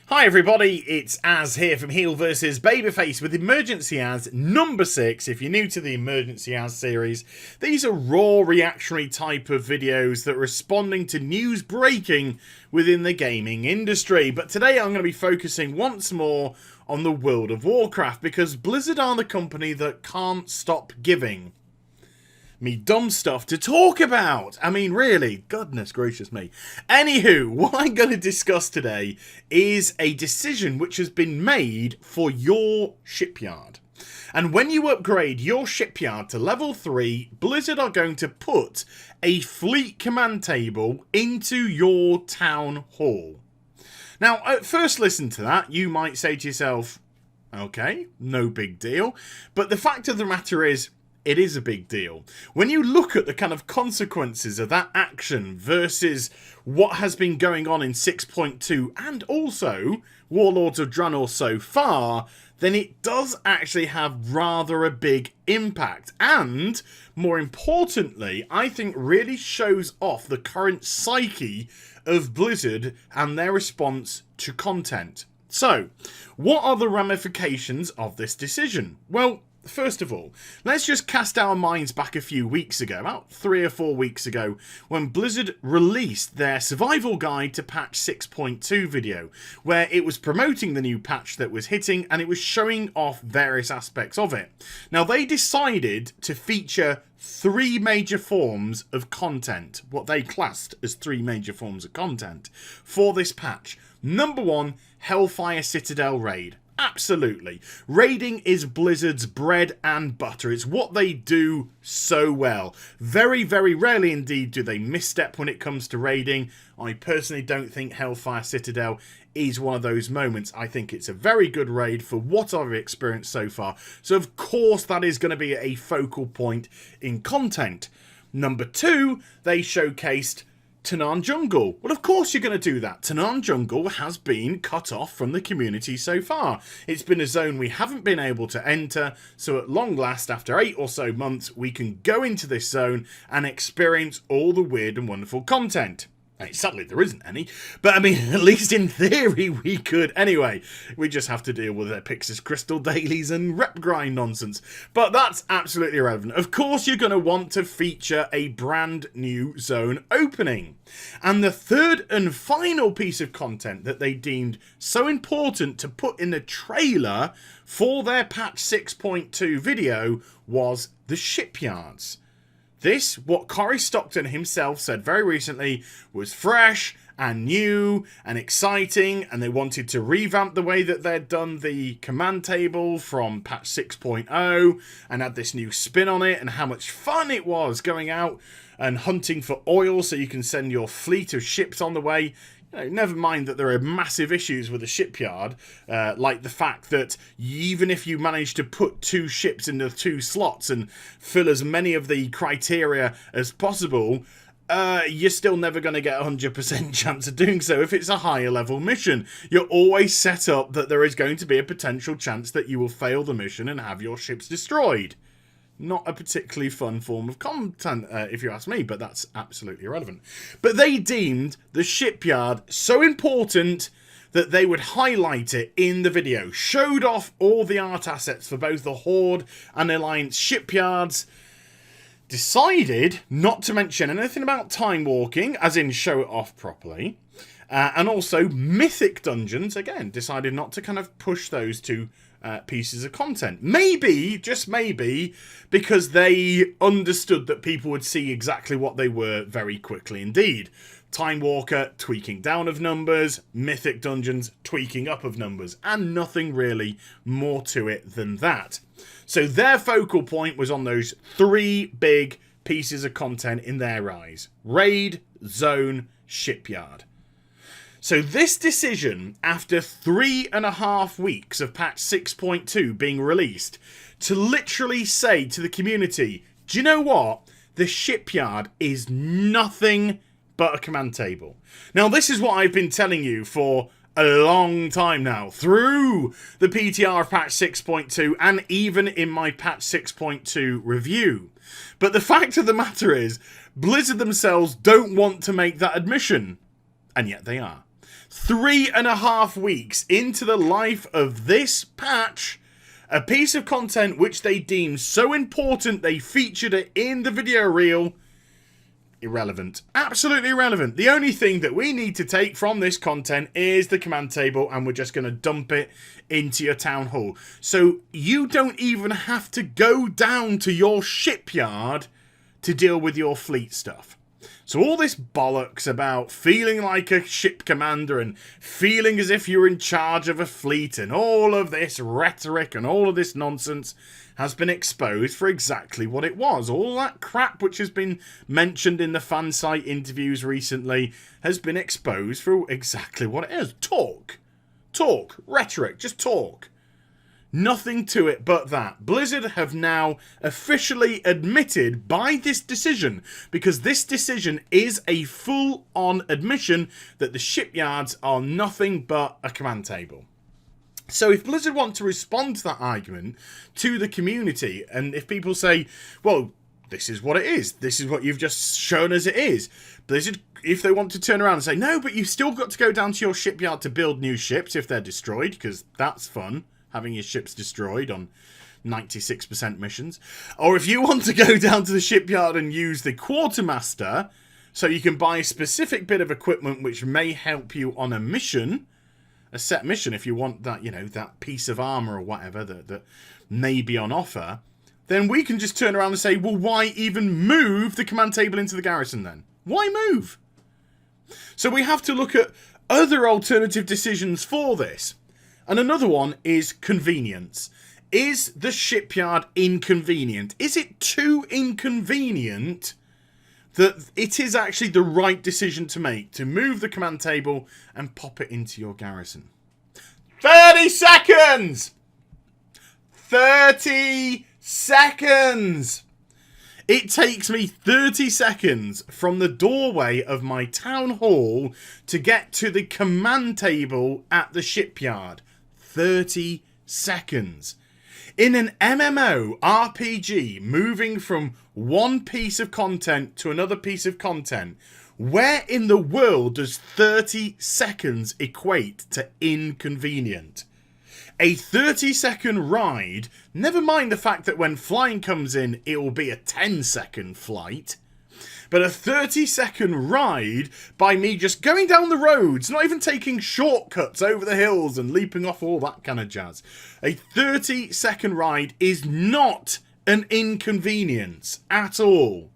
Hi everybody, it's Az here from HeelvsBabyface with Emergency Az number 6. If you're new to the Emergency Az series, these are raw reactionary type of videos that are responding to news breaking within the gaming industry. But today I'm going to be focusing once more on the World of Warcraft because Blizzard are the company that can't stop giving me dumb stuff to talk about. I mean, really, goodness gracious me. Anywho, what I'm going to discuss today is a decision which has been made for your shipyard. And when you upgrade your shipyard to level 3, Blizzard are going to put a fleet command table into your town hall. Now, at first listen to that, you might say to yourself, okay, no big deal. But the fact of the matter is, it is a big deal. When you look at the kind of consequences of that action versus what has been going on in 6.2 and also Warlords of Draenor so far, then it does actually have rather a big impact. And, more importantly, I think really shows off the current psyche of Blizzard and their response to content. So, what are the ramifications of this decision? Well, first of all, let's just cast our minds back a few weeks ago, about 3 or 4 weeks ago, when Blizzard released their survival guide to patch 6.2 video, where it was promoting the new patch that was hitting and it was showing off various aspects of it. Now, they decided to feature 3 major forms of content, what they classed as 3 major forms of content for this patch. Number 1, Hellfire Citadel Raid. Absolutely. Raiding is Blizzard's bread and butter. It's what they do so well. Very, very rarely indeed do they misstep when it comes to raiding. I personally don't think Hellfire Citadel is one of those moments. I think it's a very good raid for what I've experienced so far. So of course that is going to be a focal point in content. Number 2, they showcased Tanaan Jungle. Well, of course you're going to do that. Tanaan Jungle has been cut off from the community so far. It's been a zone we haven't been able to enter, so at long last, after 8 or so months, we can go into this zone and experience all the weird and wonderful content. Sadly, there isn't any, but I mean, at least in theory we could. Anyway, we just have to deal with their Pixis Crystal dailies and rep grind nonsense. But that's absolutely irrelevant. Of course, you're going to want to feature a brand new zone opening. And the third and final piece of content that they deemed so important to put in the trailer for their patch 6.2 video was the Shipyards. This, what Corey Stockton himself said very recently, was fresh and new and exciting, and they wanted to revamp the way that they'd done the command table from patch 6.0 and add this new spin on it, and how much fun it was going out and hunting for oil so you can send your fleet of ships on the way. Never mind that there are massive issues with the shipyard, like the fact that even if you manage to put 2 ships into 2 slots and fill as many of the criteria as possible, you're still never going to get a 100% chance of doing so if it's a higher level mission. You're always set up that there is going to be a potential chance that you will fail the mission and have your ships destroyed. Not a particularly fun form of content, if you ask me, but that's absolutely irrelevant. But they deemed the shipyard so important that they would highlight it in the video. Showed off all the art assets for both the Horde and Alliance shipyards. Decided not to mention anything about time walking, as in show it off properly. And also mythic dungeons, again, decided not to kind of push those two pieces of content. Maybe, just maybe, because they understood that people would see exactly what they were very quickly indeed. Time Walker, tweaking down of numbers, Mythic Dungeons, tweaking up of numbers, and nothing really more to it than that. So their focal point was on those 3 big pieces of content in their eyes. Raid, Zone, Shipyard. So this decision, after 3.5 weeks of patch 6.2 being released, to literally say to the community, do you know what? The Shipyard is nothing but a command table. Now, this is what I've been telling you for a long time now, through the PTR of patch 6.2 and even in my patch 6.2 review. But the fact of the matter is, Blizzard themselves don't want to make that admission, and yet they are. 3.5 weeks into the life of this patch, a piece of content which they deemed so important they featured it in the video reel, irrelevant. Absolutely irrelevant. The only thing that we need to take from this content is the command table, and we're just going to dump it into your town hall. So you don't even have to go down to your shipyard to deal with your fleet stuff. So all this bollocks about feeling like a ship commander and feeling as if you're in charge of a fleet and all of this rhetoric and all of this nonsense has been exposed for exactly what it was. All that crap which has been mentioned in the fan site interviews recently has been exposed for exactly what it is. Talk. Talk. Rhetoric. Just talk. Nothing to it but that. Blizzard have now officially admitted by this decision, because this decision is a full-on admission that the shipyards are nothing but a command table. So if Blizzard want to respond to that argument to the community, and if people say, well, this is what it is, this is what you've just shown us it is, Blizzard, if they want to turn around and say, no, but you've still got to go down to your shipyard to build new ships if they're destroyed, because that's fun, having your ships destroyed on 96% missions. Or if you want to go down to the shipyard and use the quartermaster, so you can buy a specific bit of equipment which may help you on a mission, a set mission, if you want that, you know, that piece of armor or whatever that may be on offer, then we can just turn around and say, well, why even move the command table into the garrison then? Why move? So we have to look at other alternative decisions for this. And another one is convenience. Is the shipyard inconvenient? Is it too inconvenient that it is actually the right decision to make, to move the command table and pop it into your garrison? 30 seconds! 30 seconds! It takes me 30 seconds from the doorway of my town hall to get to the command table at the shipyard. 30 seconds. In an MMO RPG, moving from one piece of content to another piece of content, where in the world does 30 seconds equate to inconvenient? A 30-second ride, never mind the fact that when flying comes in, it will be a 10-second flight, but a 30-second ride by me just going down the roads, not even taking shortcuts over the hills and leaping off all that kind of jazz. A 30-second ride is not an inconvenience at all.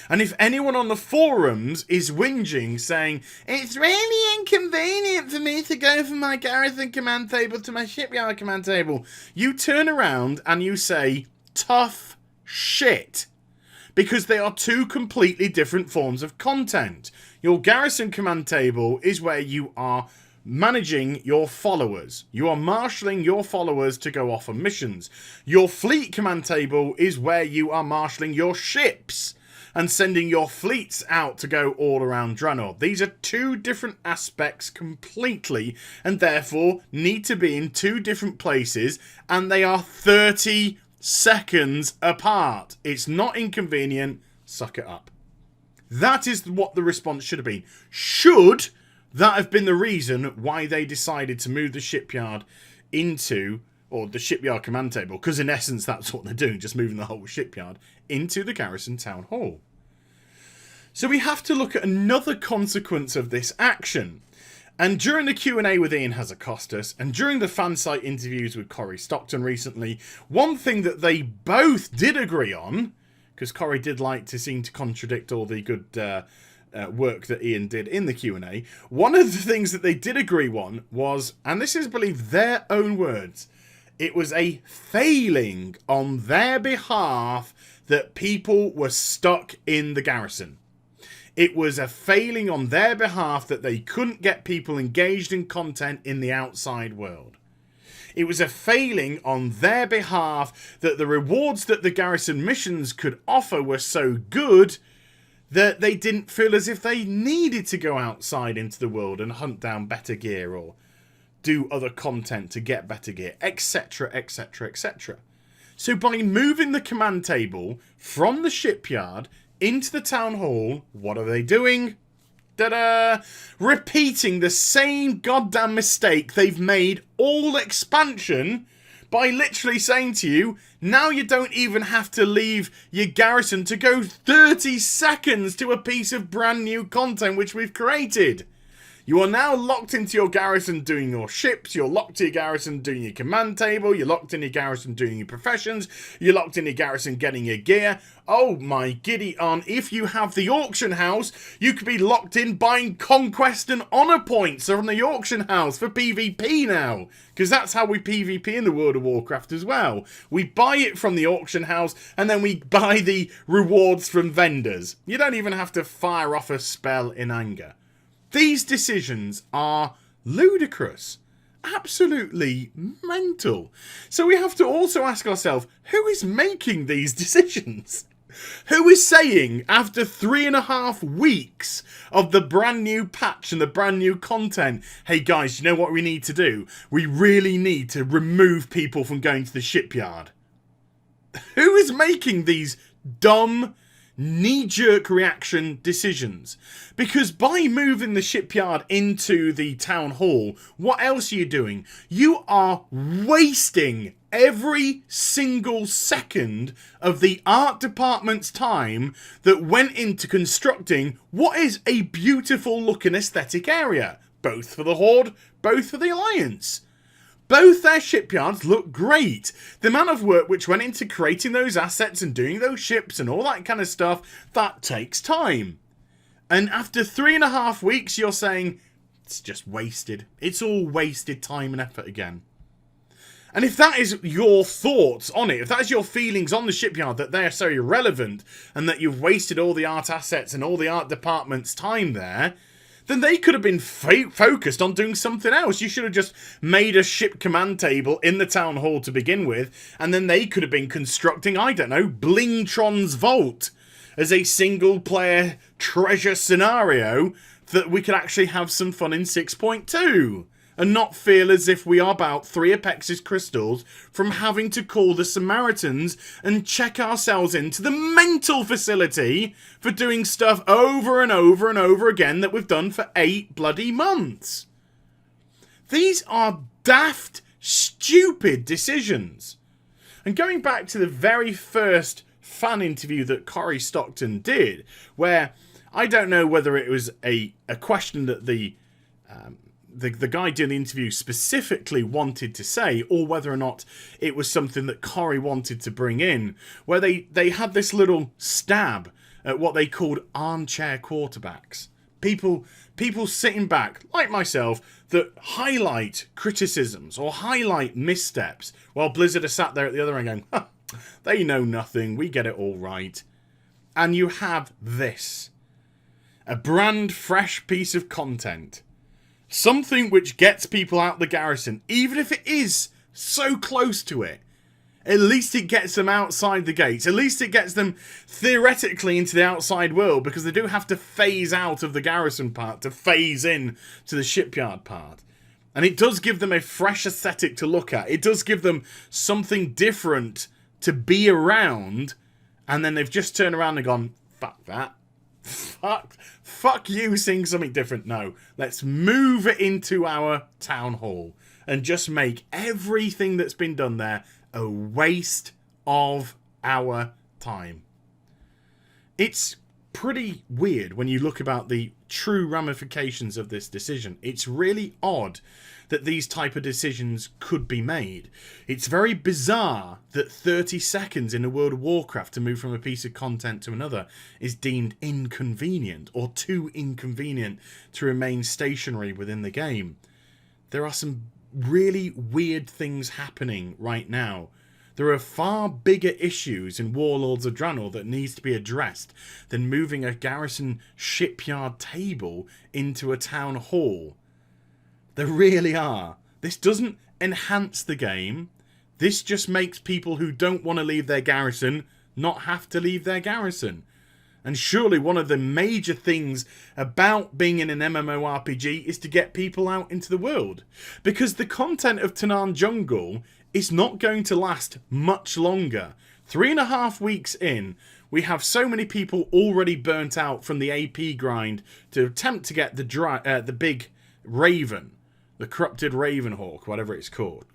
And if anyone on the forums is whinging, saying, it's really inconvenient for me to go from my garrison command table to my shipyard command table, you turn around and you say, tough shit. Because they are two completely different forms of content. Your garrison command table is where you are managing your followers. You are marshalling your followers to go off on missions. Your fleet command table is where you are marshalling your ships and sending your fleets out to go all around Draenor. These are two different aspects completely, and therefore need to be in two different places, and they are 30 seconds apart. It's not inconvenient. Suck it up. That is what the response should have been. Should that have been the reason why they decided to move the shipyard into, or the shipyard command table, because in essence that's what they're doing, just moving the whole shipyard into the garrison town hall. So we have to look at another consequence of this action. And during the Q&A with Ian Hazakostas, and during the fan site interviews with Corey Stockton recently, one thing that they both did agree on, because Corey did like to seem to contradict all the good work that Ian did in the Q&A, one of the things that they did agree on was, and this is, I believe, their own words, it was a failing on their behalf that people were stuck in the garrison. It was a failing on their behalf that they couldn't get people engaged in content in the outside world. It was a failing on their behalf that the rewards that the garrison missions could offer were so good that they didn't feel as if they needed to go outside into the world and hunt down better gear or do other content to get better gear, etc, etc, etc. So by moving the command table from the shipyard into the town hall, what are they doing? da-da, repeating the same goddamn mistake they've made all expansion by literally saying to you, now you don't even have to leave your garrison to go 30 seconds to a piece of brand new content which we've created. You are now locked into your garrison doing your ships, you're locked to your garrison doing your command table, you're locked in your garrison doing your professions, you're locked in your garrison getting your gear. Oh my giddy on, if you have the auction house, you could be locked in buying conquest and honour points from the auction house for PvP now. Because that's how we PvP in the World of Warcraft as well. We buy it from the auction house and then we buy the rewards from vendors. You don't even have to fire off a spell in anger. These decisions are ludicrous. Absolutely mental. So we have to also ask ourselves, who is making these decisions? Who is saying, after 3.5 weeks of the brand new patch and the brand new content, hey guys, you know what we need to do? We really need to remove people from going to the shipyard. Who is making these dumb, knee-jerk reaction decisions? Because by moving the shipyard into the town hall, what else are you doing? You are wasting every single second of the art department's time that went into constructing what is a beautiful looking aesthetic area, both for the Horde, both for the Alliance. Both their shipyards look great. The amount of work which went into creating those assets and doing those ships and all that kind of stuff, that takes time. And after 3.5 weeks, you're saying, it's just wasted. It's all wasted time and effort again. And if that is your thoughts on it, if that is your feelings on the shipyard, that they are so irrelevant and that you've wasted all the art assets and all the art department's time there, then they could have been focused on doing something else. You should have just made a ship command table in the town hall to begin with, and then they could have been constructing, I don't know, Blingtron's Vault as a single-player treasure scenario that we could actually have some fun in 6.2. And not feel as if we are about 3 Apexis crystals from having to call the Samaritans and check ourselves into the mental facility for doing stuff over and over and over again that we've done for 8 bloody months. These are daft, stupid decisions. And going back to the very first fan interview that Corey Stockton did, where I don't know whether it was a question that the guy doing the interview specifically wanted to say, or whether or not it was something that Corey wanted to bring in, where they had this little stab at what they called armchair quarterbacks. People sitting back, like myself, that highlight criticisms or highlight missteps, while Blizzard are sat there at the other end going, huh, they know nothing, we get it all right. And you have this. A brand fresh piece of content. Something which gets people out the garrison, even if it is so close to it. At least it gets them outside the gates. At least it gets them theoretically into the outside world, because they do have to phase out of the garrison part to phase in to the shipyard part. And it does give them a fresh aesthetic to look at. It does give them something different to be around. And then they've just turned around and gone, fuck that. Fuck you seeing something different. No, let's move it into our town hall and just make everything that's been done there a waste of our time. It's pretty weird when you look about the true ramifications of this decision. It's really odd that these type of decisions could be made. It's very bizarre that 30 seconds in a World of Warcraft to move from a piece of content to another is deemed inconvenient, or too inconvenient to remain stationary within the game. There are some really weird things happening right now. There are far bigger issues in Warlords of Draenor that needs to be addressed than moving a garrison shipyard table into a town hall. There really are. This doesn't enhance the game. This just makes people who don't want to leave their garrison not have to leave their garrison. And surely one of the major things about being in an MMORPG is to get people out into the world. Because the content of Tanaan Jungle is not going to last much longer. 3.5 weeks in, We have so many people already burnt out from the AP grind to attempt to get the big Raven, the corrupted Raven Hawk, whatever it's called.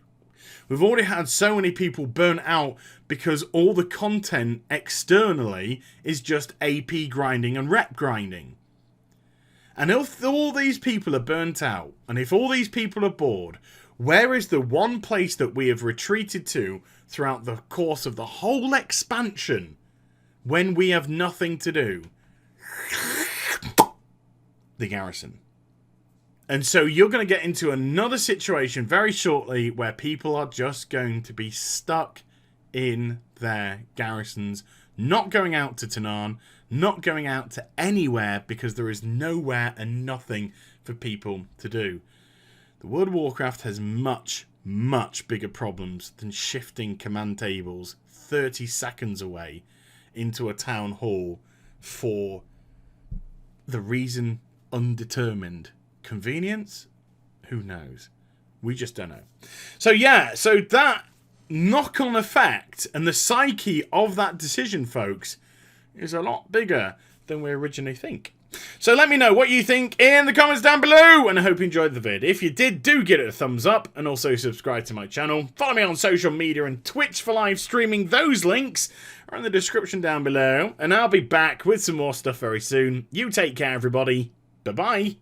We've already had so many people burnt out because all the content externally is just AP grinding and rep grinding. And if all these people are burnt out, and if all these people are bored, where is the one place that we have retreated to throughout the course of the whole expansion when we have nothing to do? The Garrison. And so you're going to get into another situation very shortly where people are just going to be stuck in their garrisons, not going out to Tanaan, not going out to anywhere because there is nowhere and nothing for people to do. The World of Warcraft has much, much bigger problems than shifting command tables 30 seconds away into a town hall for the reason undetermined. Convenience? Who knows? We just don't know. So yeah, so that knock-on effect and the psyche of that decision, folks, is a lot bigger than we originally think. So let me know what you think in the comments down below, and I hope you enjoyed the vid. If you did, do give it a thumbs up, and also subscribe to my channel. Follow me on social media and Twitch for live streaming. Those links are in the description down below, and I'll be back with some more stuff very soon. You take care, everybody. Bye-bye.